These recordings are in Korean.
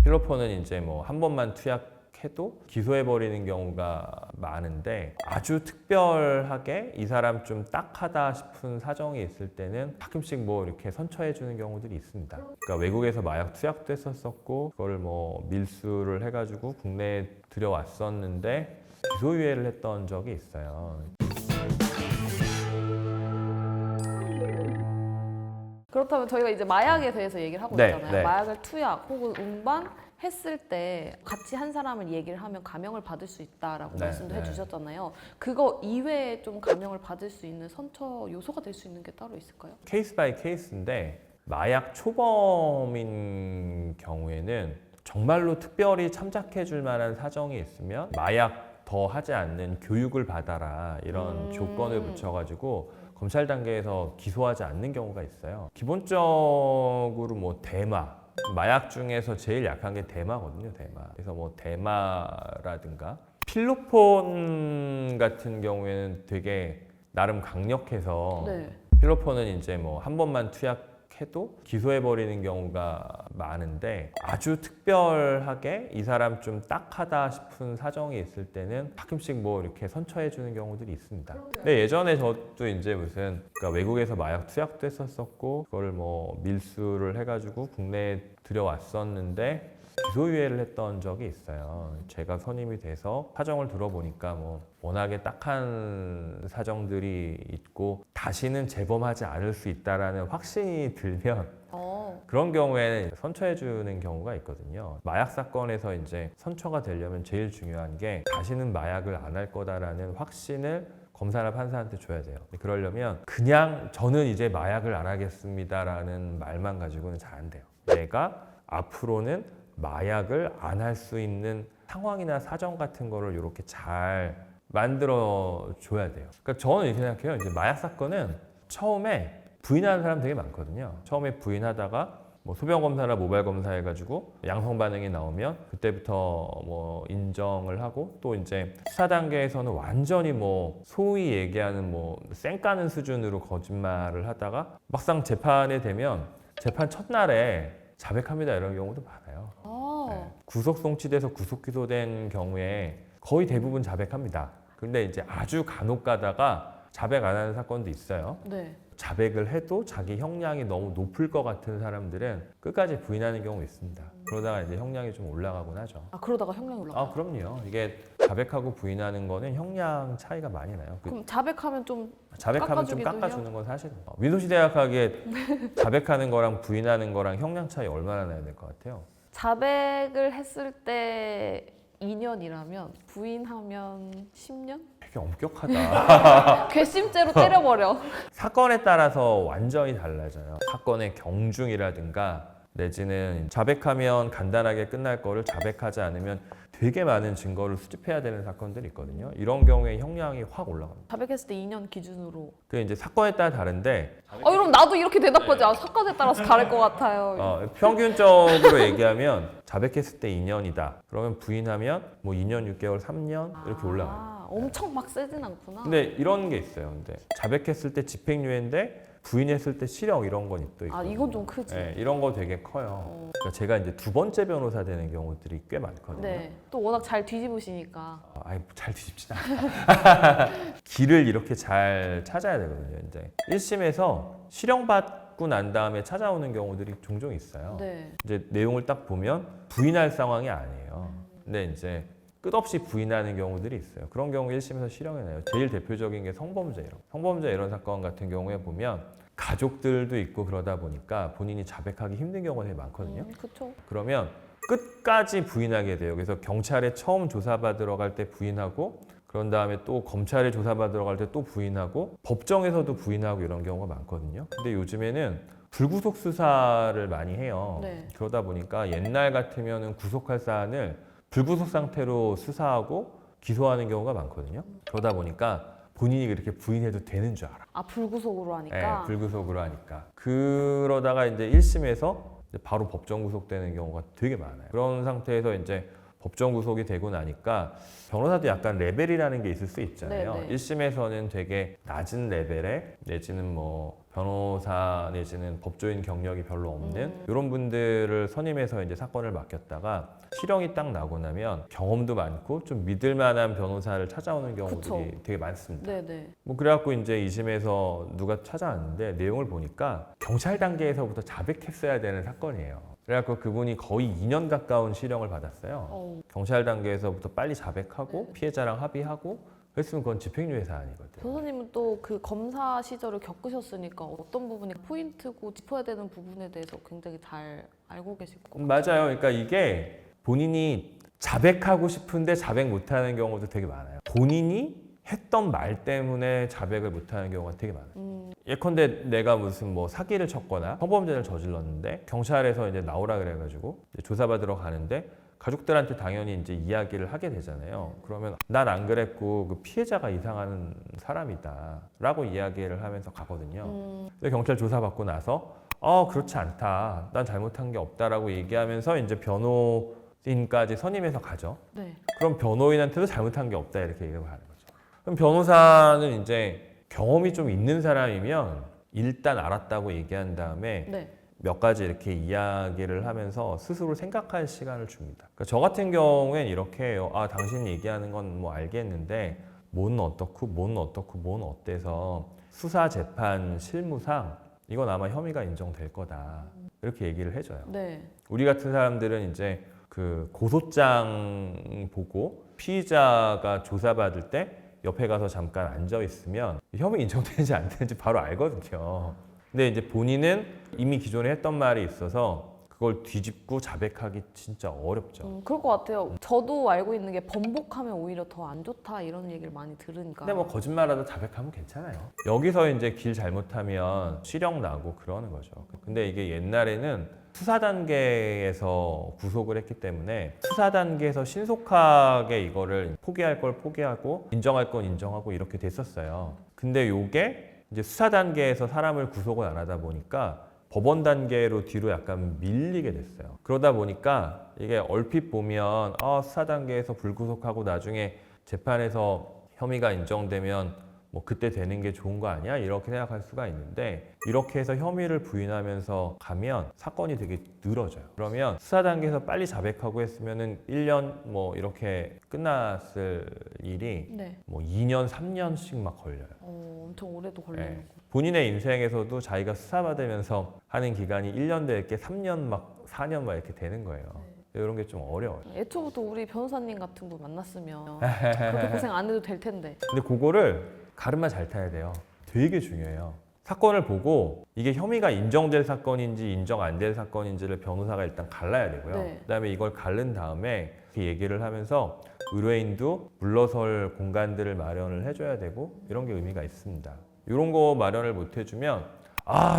필로폰은 이제 뭐 한 번만 투약해도 기소해버리는 경우가 많은데 아주 특별하게 이 사람 좀 딱하다 싶은 사정이 있을 때는 가끔씩 뭐 이렇게 선처해주는 경우들이 있습니다. 그러니까 외국에서 마약 투약도 했었었고 그걸 뭐 밀수를 해가지고 국내에 들여왔었는데 기소유예를 했던 적이 있어요. 그렇다면 저희가 이제 마약에 대해서 얘기를 하고 네, 있잖아요. 네. 마약을 투약 혹은 운반했을 때 같이 한 사람을 얘기를 하면 감형을 받을 수 있다라고 네, 말씀도 네. 해주셨잖아요. 그거 이외에 좀 감형을 받을 수 있는 선처 요소가 될 수 있는 게 따로 있을까요? 케이스 바이 케이스인데 마약 초범인 경우에는 정말로 특별히 참작해 줄 만한 사정이 있으면 마약 더 하지 않는 교육을 받아라 이런 조건을 붙여가지고 검찰 단계에서 기소하지 않는 경우가 있어요. 기본적으로 뭐 대마, 마약 중에서 제일 약한 게 대마거든요. 대마. 그래서 뭐 대마라든가 필로폰 같은 경우에는 되게 나름 강력해서 네. 필로폰은 이제 뭐 한 번만 투약해도 기소해버리는 경우가 많은데 아주 특별하게 이 사람 좀 딱하다 싶은 사정이 있을 때는 가끔씩 뭐 이렇게 선처해주는 경우들이 있습니다. 근데 예전에 저도 이제 무슨 그러니까 외국에서 마약 투약도 했었었고 그걸 뭐 밀수를 해가지고 국내에 들여왔었는데 기소유예를 했던 적이 있어요. 제가 선임이 돼서 사정을 들어보니까 뭐 워낙에 딱한 사정들이 있고 다시는 재범하지 않을 수 있다라는 확신이 들면 그런 경우에는 선처해주는 경우가 있거든요. 마약 사건에서 이제 선처가 되려면 제일 중요한 게 다시는 마약을 안 할 거다라는 확신을 검사나 판사한테 줘야 돼요. 그러려면 그냥 저는 이제 마약을 안 하겠습니다라는 말만 가지고는 잘 안 돼요. 내가 앞으로는 마약을 안 할 수 있는 상황이나 사정 같은 거를 이렇게 잘 만들어 줘야 돼요. 그러니까 저는 이렇게 생각해요. 이제 마약 사건은 처음에 부인하는 사람 되게 많거든요. 처음에 부인하다가 뭐 소변 검사나 모발 검사 해가지고 양성 반응이 나오면 그때부터 뭐 인정을 하고 또 이제 수사 단계에서는 완전히 뭐 소위 얘기하는 뭐 쌩 까는 수준으로 거짓말을 하다가 막상 재판에 되면 재판 첫날에 자백합니다 이런 경우도 많아요. 네. 구속 송치돼서 구속 기소된 경우에 거의 대부분 자백합니다. 근데 이제 아주 간혹 가다가 자백 안 하는 사건도 있어요. 네. 자백을 해도 자기 형량이 너무 높을 것 같은 사람들은 끝까지 부인하는 경우 있습니다. 그러다가 이제 형량이 좀 올라가곤 하죠. 아 그러다가 형량이 올라가요? 아 그럼요. 이게 자백하고 부인하는 거는 형량 차이가 많이 나요. 그럼 자백하면 좀 자백하면 좀 깎아주기도 깎아주는 건 사실은 민소시 대학하게 자백하는 거랑 부인하는 거랑 형량 차이 얼마나 나야 될 것 같아요? 자백을 했을 때 2년이라면 부인하면 10년? 되게 엄격하다. 괘씸죄로 때려버려. 사건에 따라서 완전히 달라져요. 사건의 경중이라든가 내지는 자백하면 간단하게 끝날 거를 자백하지 않으면 되게 많은 증거를 수집해야 되는 사건들이 있거든요. 이런 경우에 형량이 확 올라갑니다. 자백했을 때 2년 기준으로. 그게 이제 사건에 따라 다른데 그럼 나도 이렇게 대답하지. 아, 사건에 따라서 다를 것 같아요. 평균적으로 얘기하면 자백했을 때 2년이다. 그러면 부인하면 뭐 2년 6개월, 3년 이렇게 올라가요. 엄청 막 세진 않구나. 근데 이런 게 있어요. 근데 자백했을 때 집행유예인데 부인했을 때 실형 이런 건 또 있고. 이건 좀 크지. 네, 이런 거 되게 커요. 그러니까 제가 이제 두 번째 변호사 되는 경우들이 꽤 많거든요. 네. 또 워낙 잘 뒤집으시니까. 잘 뒤집진 않아요. 길을 이렇게 잘 찾아야 되거든요. 이제 1심에서 실형 받고 난 다음에 찾아오는 경우들이 종종 있어요. 네. 이제 내용을 딱 보면 부인할 상황이 아니에요. 근데 이제 끝없이 부인하는 경우들이 있어요. 그런 경우 1심에서 실형이 나요. 제일 대표적인 게 성범죄 이런 사건 같은 경우에 보면 가족들도 있고 그러다 보니까 본인이 자백하기 힘든 경우가 되게 많거든요. 그렇죠. 그러면 끝까지 부인하게 돼요. 그래서 경찰에 처음 조사받으러 갈 때 부인하고 그런 다음에 또 검찰에 조사받으러 갈 때 또 부인하고 법정에서도 부인하고 이런 경우가 많거든요. 근데 요즘에는 불구속 수사를 많이 해요. 네. 그러다 보니까 옛날 같으면은 구속할 사안을 불구속 상태로 수사하고 기소하는 경우가 많거든요. 그러다 보니까 본인이 그렇게 부인해도 되는 줄 알아. 불구속으로 하니까. 네, 불구속으로 하니까. 그러다가 이제 1심에서 바로 법정 구속되는 경우가 되게 많아요. 그런 상태에서 이제 법정 구속이 되고 나니까 변호사도 약간 레벨이라는 게 있을 수 있잖아요. 네네. 1심에서는 되게 낮은 레벨에 내지는 뭐 변호사 내지는 법조인 경력이 별로 없는 이런 분들을 선임해서 이제 사건을 맡겼다가 실형이 딱 나고 나면 경험도 많고 좀 믿을 만한 변호사를 찾아오는 경우들이 그쵸. 되게 많습니다. 네네. 뭐 그래갖고 이제 2심에서 누가 찾아왔는데 내용을 보니까 경찰 단계에서부터 자백했어야 되는 사건이에요. 그래갖고 그분이 거의 2년 가까운 실형을 받았어요. 경찰 단계에서부터 빨리 자백하고 피해자랑 합의하고 했으면 그건 집행유예 사안이거든요. 변호사님은 또 그 검사 시절을 겪으셨으니까 어떤 부분이 포인트고 짚어야 되는 부분에 대해서 굉장히 잘 알고 계실 것 같아요. 맞아요. 그러니까 이게 본인이 자백하고 싶은데 자백 못하는 경우도 되게 많아요. 본인이 했던 말 때문에 자백을 못하는 경우가 되게 많아요. 예컨대 내가 무슨 뭐 사기를 쳤거나 성범죄를 저질렀는데 경찰에서 이제 나오라 그래가지고 이제 조사받으러 가는데 가족들한테 당연히 이제 이야기를 하게 되잖아요. 그러면 난 안 그랬고 그 피해자가 이상한 사람이다라고 이야기를 하면서 가거든요. 근데 경찰 조사받고 나서 그렇지 않다. 난 잘못한 게 없다라고 얘기하면서 이제 변호인까지 선임해서 가죠. 네. 그럼 변호인한테도 잘못한 게 없다 이렇게 얘기를 하는 거죠. 그럼 변호사는 이제 경험이 좀 있는 사람이면 일단 알았다고 얘기한 다음에 네. 몇 가지 이렇게 이야기를 하면서 스스로 생각할 시간을 줍니다. 그러니까 저 같은 경우엔 이렇게 해요. 당신이 얘기하는 건 뭐 알겠는데 뭐는 어떻고 뭐는 어떻고 뭐는 어때서 수사 재판 실무상 이건 아마 혐의가 인정될 거다. 이렇게 얘기를 해줘요. 네. 우리 같은 사람들은 이제 그 고소장 보고 피의자가 조사받을 때 옆에 가서 잠깐 앉아 있으면 혐의 인정되는지 안 되는지 바로 알거든요. 근데 이제 본인은 이미 기존에 했던 말이 있어서 그걸 뒤집고 자백하기 진짜 어렵죠. 그럴 것 같아요. 저도 알고 있는 게 번복하면 오히려 더 안 좋다 이런 얘기를 많이 들으니까. 근데 뭐 거짓말하다 자백하면 괜찮아요. 여기서 이제 길 잘못하면 실형 나고 그러는 거죠. 근데 이게 옛날에는 수사 단계에서 구속을 했기 때문에 수사 단계에서 신속하게 이거를 포기할 걸 포기하고 인정할 건 인정하고 이렇게 됐었어요. 근데 요게 이제 수사 단계에서 사람을 구속을 안 하다 보니까 법원 단계로 뒤로 약간 밀리게 됐어요. 그러다 보니까 이게 얼핏 보면 수사 단계에서 불구속하고 나중에 재판에서 혐의가 인정되면 뭐 그때 되는 게 좋은 거 아니야? 이렇게 생각할 수가 있는데 이렇게 해서 혐의를 부인하면서 가면 사건이 되게 늘어져요. 그러면 수사 단계에서 빨리 자백하고 했으면은 1년 뭐 이렇게 끝났을 일이 네. 뭐 2년, 3년씩 막 걸려요. 엄청 오래도 걸리는 네. 거. 본인의 인생에서도 자기가 수사받으면서 하는 기간이 1년 될 게 3년 막 4년 막 이렇게 되는 거예요. 이런 게 좀 어려워요. 애초부터 우리 변호사님 같은 분 만났으면 그렇게 고생 안 해도 될 텐데. 근데 그거를 가르마 잘 타야 돼요. 되게 중요해요. 사건을 보고 이게 혐의가 인정될 사건인지 인정 안 될 사건인지를 변호사가 일단 갈라야 되고요. 네. 그다음에 이걸 갈른 다음에 이렇게 얘기를 하면서 의뢰인도 물러설 공간들을 마련을 해줘야 되고 이런 게 의미가 있습니다. 이런 거 마련을 못 해주면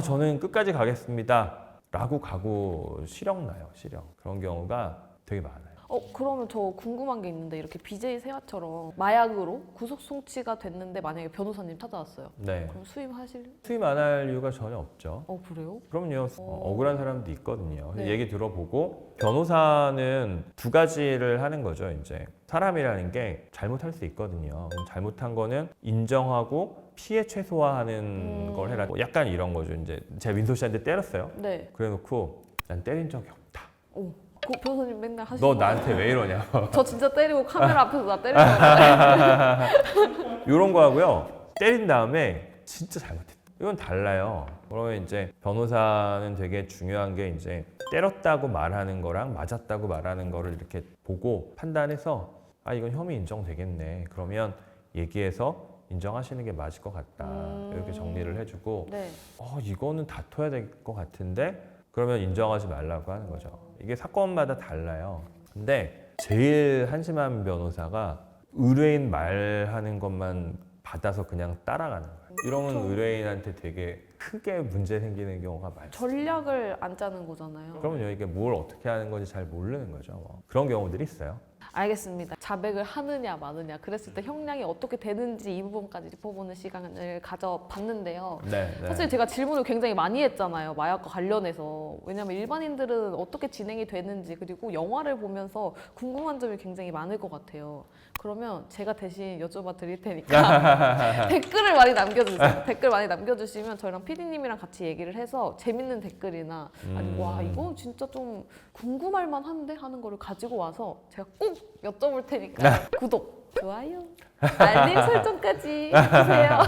저는 끝까지 가겠습니다 라고 가고 실형 나요. 실형. 그런 경우가 되게 많아요. 그러면 저 궁금한 게 있는데 이렇게 BJ 세화처럼 마약으로 구속 송치가 됐는데 만약에 변호사님 찾아왔어요. 네. 그럼 수임하실? 수임 안 할 이유가 전혀 없죠. 그래요? 그럼요. 억울한 사람도 있거든요. 네. 얘기 들어보고 변호사는 두 가지를 하는 거죠. 이제 사람이라는 게 잘못할 수 있거든요. 그럼 잘못한 거는 인정하고 피해 최소화하는 걸 해라. 약간 이런 거죠. 이제 제가 민소 씨한테 때렸어요. 네. 그래놓고 난 때린 적이 없다. 그 변호사님 맨날 하시는 너 거 나한테 왜 이러냐. 저 진짜 때리고 카메라 앞에서 나 때리는 거 이런 거 하고요. 때린 다음에 진짜 잘못했다. 이건 달라요. 그러면 이제 변호사는 되게 중요한 게 이제 때렸다고 말하는 거랑 맞았다고 말하는 거를 이렇게 보고 판단해서 이건 혐의 인정되겠네. 그러면 얘기해서 인정하시는 게 맞을 것 같다. 이렇게 정리를 해주고 네. 이거는 다퉈야 될 것 같은데 그러면 인정하지 말라고 하는 거죠. 이게 사건마다 달라요. 근데 제일 한심한 변호사가 의뢰인 말하는 것만 받아서 그냥 따라가는 거예요. 이러면 의뢰인한테 되게 크게 문제 생기는 경우가 많습니다. 전략을 안 짜는 거잖아요. 그러면 이게 뭘 어떻게 하는 건지 잘 모르는 거죠. 그런 경우들이 있어요. 알겠습니다. 자백을 하느냐 마느냐 그랬을 때 형량이 어떻게 되는지 이 부분까지 짚어보는 시간을 가져봤는데요. 네, 네. 사실 제가 질문을 굉장히 많이 했잖아요. 마약과 관련해서. 왜냐면 일반인들은 어떻게 진행이 되는지 그리고 영화를 보면서 궁금한 점이 굉장히 많을 것 같아요. 그러면 제가 대신 여쭤봐 드릴 테니까 댓글을 많이 남겨주세요. 댓글 많이 남겨주시면 저희랑 PD님이랑 같이 얘기를 해서 재밌는 댓글이나 아니 와 이건 진짜 좀 궁금할 만한데 하는 거를 가지고 와서 제가 꼭 여쭤볼 테니까 구독, 좋아요, 알림 설정까지 해주세요.